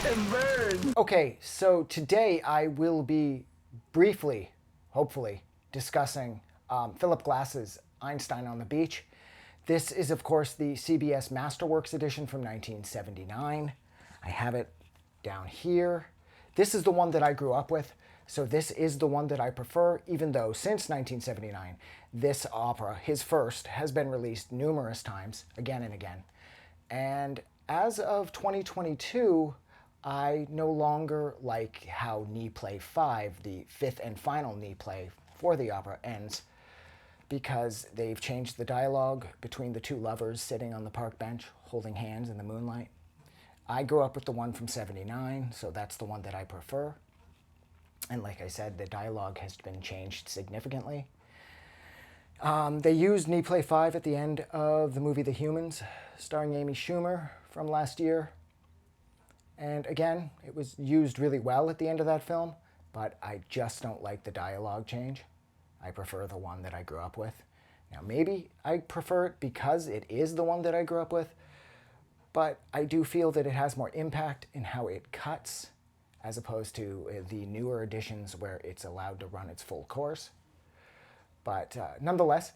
And burn. Okay, so today I will be briefly, hopefully, discussing Philip Glass's Einstein on the Beach. This is, of course, the CBS Masterworks edition from 1979. I have it down here. This is the one that I grew up with, so this is the one that I prefer, even though since 1979, this opera, his first, has been released numerous times, again and again. And as of 2022, I no longer like how knee play 5, the fifth and final knee play for the opera, ends, because they've changed the dialogue between the two lovers sitting on the park bench holding hands in the moonlight. I grew up with the one from 79, so that's the one that I prefer. And like I said, the dialogue has been changed significantly. They used knee play 5 at the end of the movie The Humans, starring Amy Schumer from last year. And again, it was used really well at the end of that film, but I just don't like the dialogue change. I prefer the one that I grew up with. Now, maybe I prefer it because it is the one that I grew up with, but I do feel that it has more impact in how it cuts as opposed to the newer editions where it's allowed to run its full course. But nonetheless,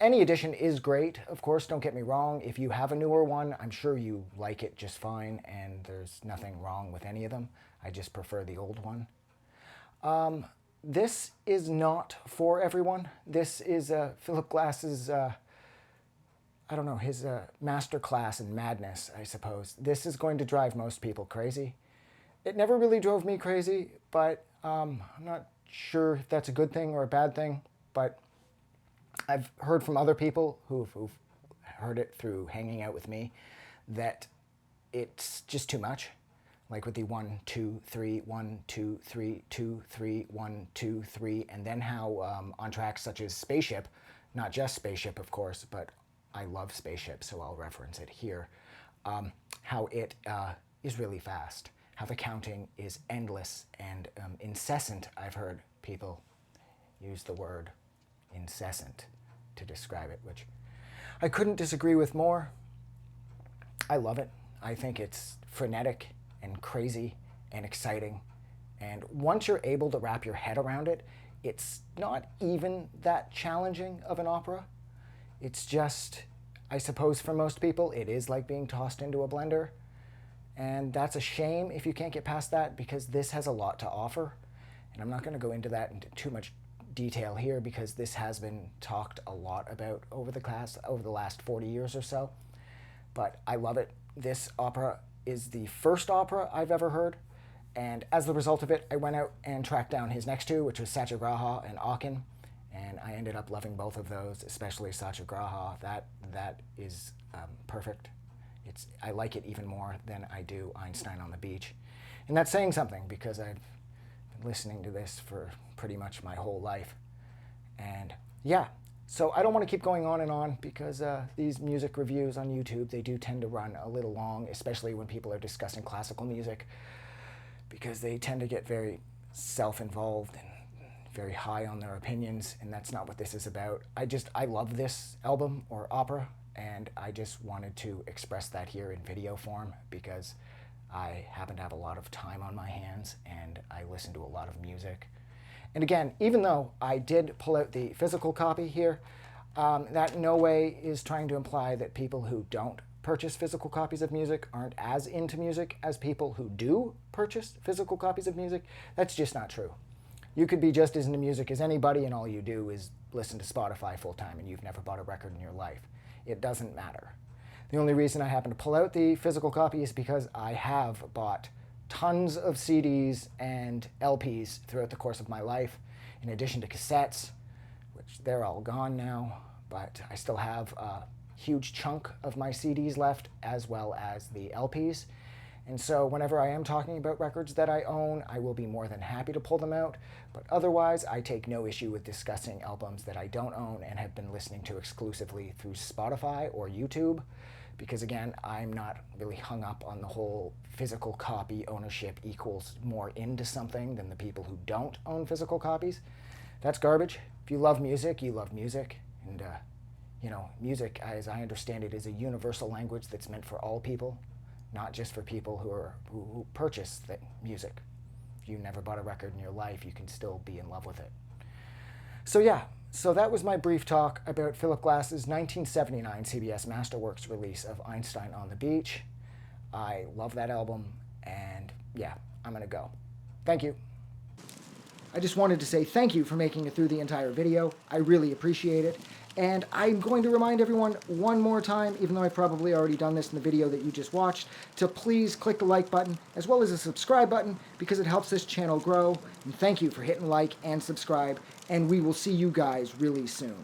any edition is great. Of course, don't get me wrong. If you have a newer one, I'm sure you like it just fine, and there's nothing wrong with any of them. I just prefer the old one. This is not for everyone. This is Philip Glass's, I don't know, his master class in madness, I suppose. This is going to drive most people crazy. It never really drove me crazy, but I'm not sure if that's a good thing or a bad thing. But I've heard from other people who've heard it through hanging out with me that it's just too much. Like with the 1, 2, 3, 1, 2, 3, 2, 3, 1, 2, 3, and then how on tracks such as Spaceship, not just Spaceship, of course, but I love Spaceship, so I'll reference it here, how it is really fast, how the counting is endless and incessant. I've heard people use the word incessant to describe it, which I couldn't disagree with more. I love it. I think it's frenetic and crazy and exciting. And once you're able to wrap your head around it, it's not even that challenging of an opera. It's just, I suppose for most people, it is like being tossed into a blender. And that's a shame if you can't get past that, because this has a lot to offer. And I'm not going to go into that into too much detail here because this has been talked a lot about over the last 40 years or so. But I love it. This opera is the first opera I've ever heard, and as the result of it, I went out and tracked down his next two, which was Satyagraha and Aachen, and I ended up loving both of those, especially Satyagraha. That is perfect. I like it even more than I do Einstein on the Beach, and that's saying something because I've been listening to this for pretty much my whole life, and yeah. So I don't want to keep going on and on because these music reviews on YouTube, they do tend to run a little long, especially when people are discussing classical music, because they tend to get very self-involved and very high on their opinions, and that's not what this is about. I love this album or opera, and I just wanted to express that here in video form because I happen to have a lot of time on my hands and I listen to a lot of music. And again, even though I did pull out the physical copy here, that in no way is trying to imply that people who don't purchase physical copies of music aren't as into music as people who do purchase physical copies of music. That's just not true. You could be just as into music as anybody, and all you do is listen to Spotify full time, and you've never bought a record in your life. It doesn't matter. The only reason I happen to pull out the physical copy is because I have bought tons of CDs and LPs throughout the course of my life, in addition to cassettes, which they're all gone now, but I still have a huge chunk of my CDs left, as well as the LPs. And so whenever I am talking about records that I own, I will be more than happy to pull them out, but otherwise I take no issue with discussing albums that I don't own and have been listening to exclusively through Spotify or YouTube, because again, I'm not really hung up on the whole physical copy ownership equals more into something than the people who don't own physical copies. That's garbage. If you love music, you love music. And, music, as I understand it, is a universal language that's meant for all people. not just for people who purchase the music. If you never bought a record in your life, you can still be in love with it. So yeah, so that was my brief talk about Philip Glass's 1979 CBS Masterworks release of Einstein on the Beach. I love that album, and yeah, I'm gonna go. Thank you. I just wanted to say thank you for making it through the entire video. I really appreciate it. And I'm going to remind everyone one more time, even though I've probably already done this in the video that you just watched, to please click the like button as well as the subscribe button, because it helps this channel grow. And thank you for hitting like and subscribe, and we will see you guys really soon.